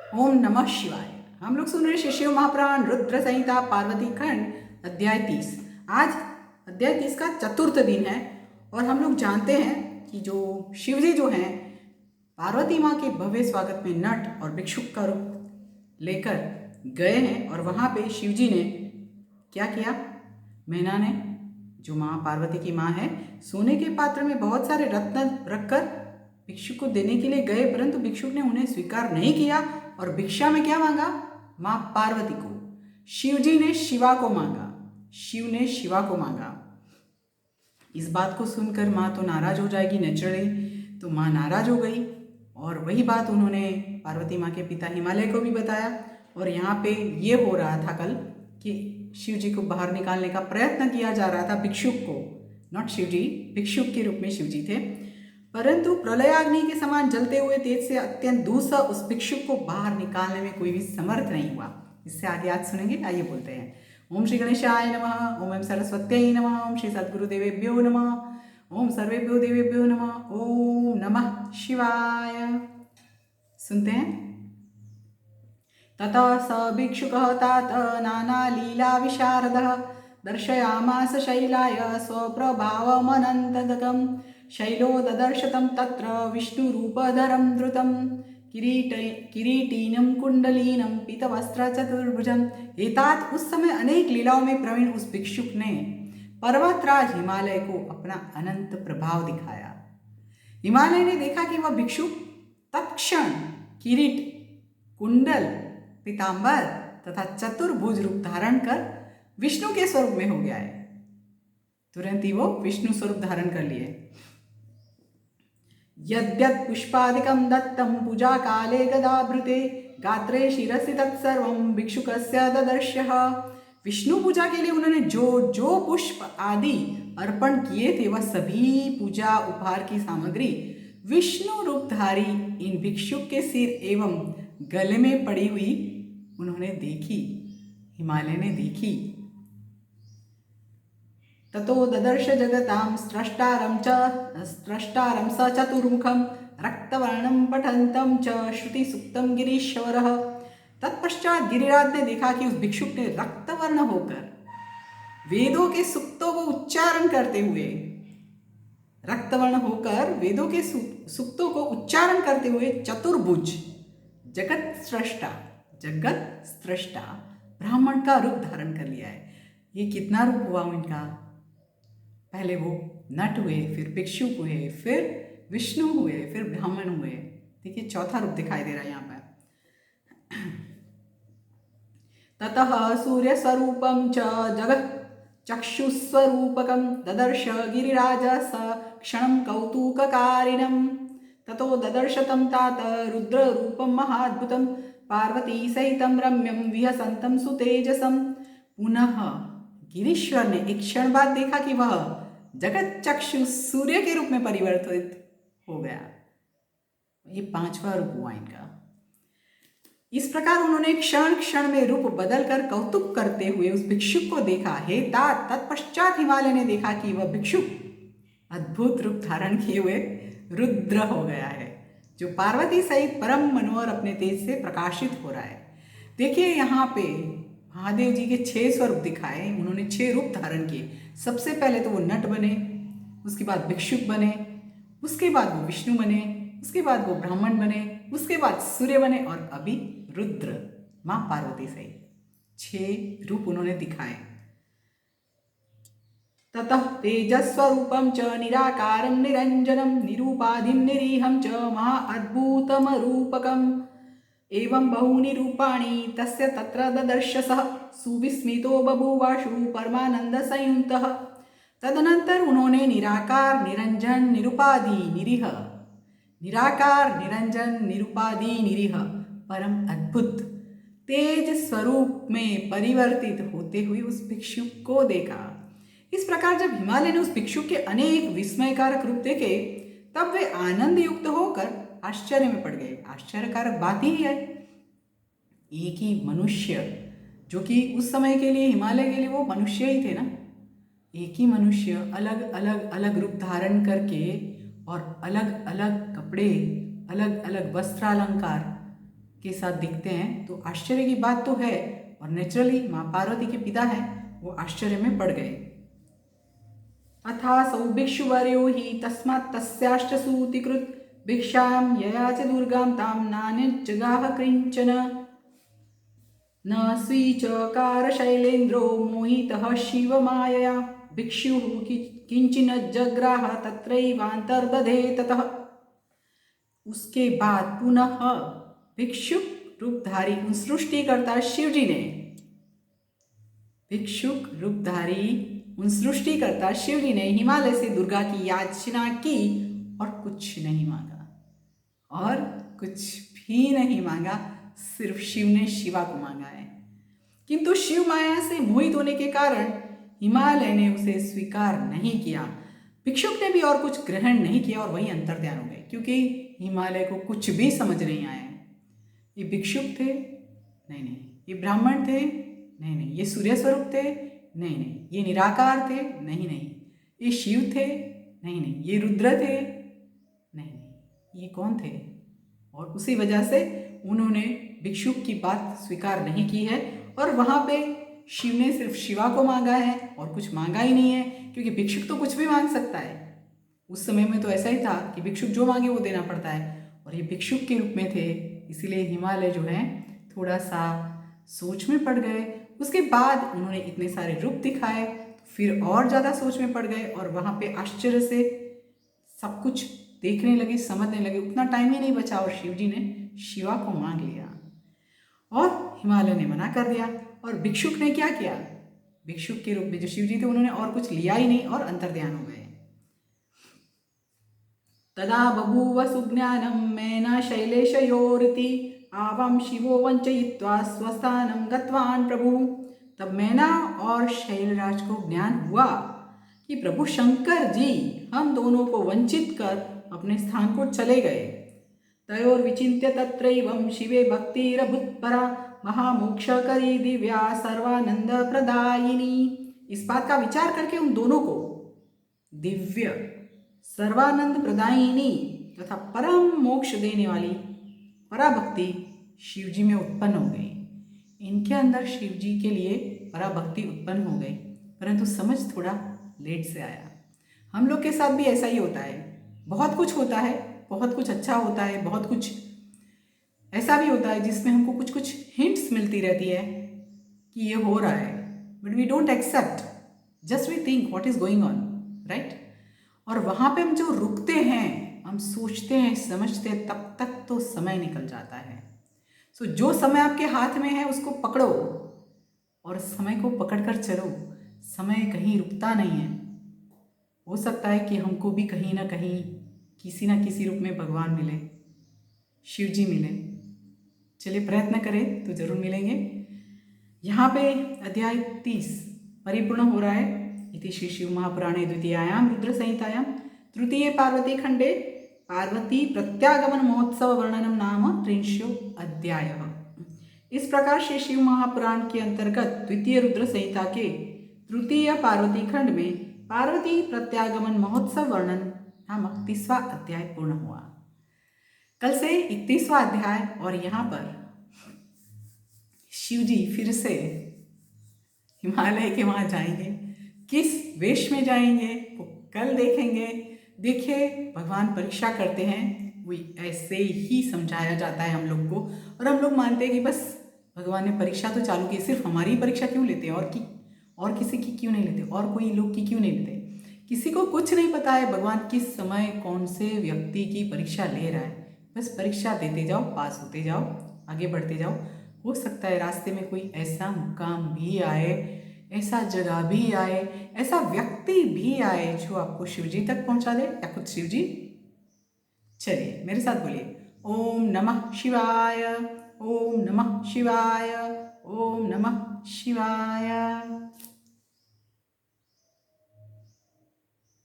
ओम नमः शिवाय। हम लोग सुन रहे शिशिव महापुराण रुद्र संहिता पार्वती खंड अध्याय 30। आज अध्याय 30 का चतुर्थ दिन है और हम लोग जानते हैं कि जो शिवजी जो हैं पार्वती माँ के भव्य स्वागत में नट और भिक्षुक का रूप लेकर गए हैं और वहाँ पे शिवजी ने क्या किया। मैना ने, जो माँ पार्वती की माँ है, सोने के पात्र में बहुत सारे रत्न रखकर भिक्षुक को देने के लिए गए, परंतु भिक्षुक ने उन्हें स्वीकार नहीं किया और भिक्षा में क्या मांगा? माँ पार्वती को। शिवजी ने शिवा को मांगा, शिव ने शिवा को मांगा। इस बात को सुनकर माँ तो नाराज हो जाएगी नेचुरली, तो माँ नाराज हो गई और वही बात उन्होंने पार्वती माँ के पिता हिमालय को भी बताया। और यहाँ पे ये हो रहा था कल कि शिव जी को बाहर निकालने का प्रयत्न किया जा रहा था भिक्षुक को, नॉट शिव जी, भिक्षुक के रूप में शिव जी थे, परंतु प्रलयाग्नि के समान जलते हुए तेज से अत्यंत दूसरा उस भिक्षुक को बाहर निकालने में कोई भी समर्थ नहीं हुआ। इससे आगे आज सुनेंगे। आइए बोलते हैं। ओम श्री गणेशाय नमः, ओम सरस्वत्यै नमः, ओम श्री सद्गुरुदेवेभ्यो नमः, ओम सर्वेभ्यो देवेभ्यो नमः, ओम नमः शिवाय। सुनते हैं। ततः स भिक्षुकः तात नानालीला विशारदः दर्शयामास शैलाय स्वप्रभावमनन्तदकं शैलो ददर्श तं तत्र विष्णुरूपधरं धृतं किरीटीनं कुंडलीनं पीतवस्त्रचतुर्भुजम्। एतात उस समय अनेक लीलाओं में प्रवीण उस भिक्षुक ने पर्वतराज हिमालय को अपना अनंत प्रभाव दिखाया। हिमालय ने देखा कि वह भिक्षुक तत्क्षण किरीट, कुंडल, पीतांबर तथा चतुर्भुज रूप धारण कर विष्णु के स्वरूप में हो गया है। तुरंत ही वो विष्णु स्वरूप धारण कर लिए। यद्यत् पुष्पादिकं दत्तं पूजा काले गदाभृते गात्रे शिरसि तत्सर्वं भिक्षुकस्य ददर्शः। विष्णु पूजा के लिए उन्होंने जो जो पुष्प आदि अर्पण किए थे वह सभी पूजा उपहार की सामग्री विष्णु रूपधारी इन भिक्षुक के सिर एवं गले में पड़ी हुई उन्होंने देखी, हिमालय ने देखी। ततो ददर्श जगतां स्रष्टारं स चतुर्मुखं रक्तवर्णं पठन्तं च श्रुतिसुक्तं गिरीश्वरः। तत्पश्चात गिरिराज ने देखा कि उस भिक्षुक ने रक्तवर्ण होकर वेदों के सूक्तों को उच्चारण करते हुए, रक्तवर्ण होकर वेदों के सूक्तों को उच्चारण करते हुए चतुर्भुज जगत स्रष्टा ब्राह्मण का रूप धारण कर लिया है। ये कितना रूप हुआ उनका? पहले वो नट हुए, फिर भिक्षुक हुए, फिर विष्णु हुए, फिर ब्राह्मण हुए। देखिए चौथा रूप दिखाई दे रहा है यहाँ पर। ततः सूर्य स्वरूपम च जगत चक्षुस्वरूपकं ददर्श गिरिराज स क्षणं कौतुककारिणं। ततो ददर्श तं तात रुद्ररूपं महाद्भुतं पार्वती सहितं रम्यं विहसन्तं सुतेजसं। पुनः गिरीश्वर ने एक क्षण बाद देखा कि वह जगत चक्षु सूर्य के रूप में परिवर्तित हो गया। ये पांचवा रूप हुआ इनका। इस प्रकार उन्होंने क्षण क्षण में रूप बदलकर कौतुक करते हुए उस भिक्षुक को देखा। हे तात, तत्पश्चात हिमालय ने देखा कि वह भिक्षुक अद्भुत रूप धारण किए हुए रुद्र हो गया है, जो पार्वती सहित परम मनोहर अपने तेज से प्रकाशित हो रहा है। देखिए यहाँ पे महादेव जी के 6 स्वरूप दिखाए, उन्होंने 6 रूप धारण किए। सबसे पहले तो वो नट बने, उसके बाद भिक्षुक बने, उसके बाद वो विष्णु बने, उसके बाद वो ब्राह्मण बने, उसके बाद सूर्य बने और अभी रुद्र, मां पार्वती सहित 6 रूप उन्होंने दिखाए। ततः तेजस्वरूपं च निराकारं निरंजनं निरूपाधिं निरीहं च महाअद्भुतमरूपकम् एवं बहूनि रूपाणि तस्य तत्र ददर्श सः सुविस्मितो बभूवाशु परमानंद संयुक्तः। तदनंतर उन्होंने निराकार, निरंजन, निरुपाधि, निरीह, निराकार, निरंजन, निरुपाधि, निरीह परम अद्भुत तेज स्वरूप में परिवर्तित होते हुए उस भिक्षुक को देखा। इस प्रकार जब हिमालय ने उस भिक्षुक के अनेक विस्मयकारक रूप देखे, तब वे आनंद युक्त होकर आश्चर्य में पड़ गए। आश्चर्यकारक बात ही है, एक ही मनुष्य, जो कि उस समय के लिए, हिमालय के लिए वो मनुष्य ही थे ना, एक ही मनुष्य अलग अलग अलग रूप धारण करके और अलग अलग कपड़े, अलग अलग वस्त्रालंकार के साथ दिखते हैं तो आश्चर्य की बात तो है, और नेचुरली माँ पार्वती के पिता हैं वो आश्चर्य में पड़ गए। अथासौ भिक्षुवर्यो हि तस्मात् तस्याष्टसूतिकृत भिक्षां ययाच दुर्गां तां नान्यज्जगाह किंचन न स्वीचकार शैलेन्द्रो मोहितः शिवमायया भिक्षुः किंचिन जग्राह तत्रैवान्तर्दधे ततः। उसके बाद पुनः भिक्षुक रूपधारी उन सृष्टिकर्ता शिवजी ने हिमालय से दुर्गा की याचना की और कुछ नहीं मांगा, और कुछ भी नहीं मांगा, सिर्फ शिव ने शिवा को मांगा है। किंतु शिव माया से मोहित होने के कारण हिमालय ने उसे स्वीकार नहीं किया। भिक्षुक ने भी और कुछ ग्रहण नहीं किया और वहीं अंतर्ध्यान हो गए, क्योंकि हिमालय को कुछ भी समझ नहीं आया। ये भिक्षुक थे? नहीं। ये ब्राह्मण थे? नहीं। ये सूर्य स्वरूप थे? नहीं। ये निराकार थे? नहीं। ये शिव थे? नहीं। ये रुद्र थे? नहीं। ये कौन थे? और उसी वजह से उन्होंने भिक्षुक की बात स्वीकार नहीं की है, और वहाँ पे शिव ने सिर्फ शिवा को मांगा है और कुछ मांगा ही नहीं है, क्योंकि भिक्षुक तो कुछ भी मांग सकता है। उस समय में तो ऐसा ही था कि भिक्षुक जो मांगे वो देना पड़ता है, और ये भिक्षुक के रूप में थे, इसीलिए हिमालय जो है थोड़ा सा सोच में पड़ गए। उसके बाद उन्होंने इतने सारे रूप दिखाए, फिर और ज़्यादा सोच में पड़ गए, और वहाँ पे आश्चर्य से सब कुछ देखने लगे, समझने लगे। उतना टाइम ही नहीं बचा और शिव जी ने शिवा को मांग लिया, और हिमालय ने मना कर दिया। और भिक्षुक ने क्या किया? भिक्षुक के रूप में जो शिव जी थे उन्होंने और कुछ लिया ही नहीं और अंतर्ध्यान हो गए। तदा बभूव सुज्ञानं मेन शैलेशयोरिति आवां शिवो वंचयित्वा स्वस्थानं गतवान् प्रभु। तब मैना और शैलराज को ज्ञान हुआ कि प्रभु शंकर जी हम दोनों को वंचित कर अपने स्थान को चले गए। तयोर्विचिन्त्य तत्रैवं शिवे भक्तिरभूत्परा महामोक्षकरी दिव्या सर्वानंद प्रदायिनी। इस बात का विचार करके उन दोनों को दिव्य, सर्वानंद प्रदायिनी तथा परम मोक्ष देने वाली पराभक्ति शिव जी में उत्पन्न हो गई। इनके अंदर शिव जी के लिए पराभक्ति उत्पन्न हो गई, परंतु समझ थोड़ा लेट से आया। हम लोग के साथ भी ऐसा ही होता है। बहुत कुछ होता है, बहुत कुछ अच्छा होता है, बहुत कुछ ऐसा भी होता है जिसमें हमको कुछ कुछ हिंट्स मिलती रहती है कि ये हो रहा है, but we don't accept, just we think what is going on, right. और वहाँ पे हम जो रुकते हैं, हम सोचते हैं, समझते हैं, तब तक तो समय निकल जाता है। सो जो समय आपके हाथ में है उसको पकड़ो और समय को पकड़कर चलो। समय कहीं रुकता नहीं है। हो सकता है कि हमको भी कहीं ना कहीं किसी ना किसी रूप में भगवान मिले, शिव जी मिले। चलिए प्रयत्न करें तो जरूर मिलेंगे। यहाँ पे अध्याय 30 परिपूर्ण हो रहा है। इति श्री शिव महापुराणे द्वितीयायां रुद्र संहितायां तृतीये पार्वती खंडे पार्वती प्रत्यागमन महोत्सव वर्णनम नाम 30 अध्याय। इस प्रकार से शिव महापुराण के अंतर्गत द्वितीय रुद्र संहिता के तृतीय पार्वती खंड में पार्वती प्रत्यागमन महोत्सव वर्णन नामक 30वां अध्याय पूर्ण हुआ। कल से 31वां अध्याय, और यहाँ पर शिव जी फिर से हिमालय के वहाँ जाएंगे। किस वेश में जाएंगे वो कल देखेंगे। देखिए भगवान परीक्षा करते हैं, वो ऐसे ही समझाया जाता है हम लोग को, और हम लोग मानते हैं कि बस भगवान ने परीक्षा तो चालू की, सिर्फ हमारी परीक्षा क्यों लेते हैं, और किसी की क्यों नहीं लेते, और कोई लोग की क्यों नहीं लेते। किसी को कुछ नहीं पता है भगवान किस समय कौन से व्यक्ति की परीक्षा ले रहा है। बस परीक्षा देते जाओ, पास होते जाओ, आगे बढ़ते जाओ। हो सकता है रास्ते में कोई ऐसा मुकाम भी आए, ऐसा जगह भी आए, ऐसा व्यक्ति भी आए जो आपको शिवजी तक पहुंचा दे, या खुद शिवजी। चलिए मेरे साथ बोलिए, ओम नमः शिवाय, ओम नमः शिवाय, ओम नमः शिवाय।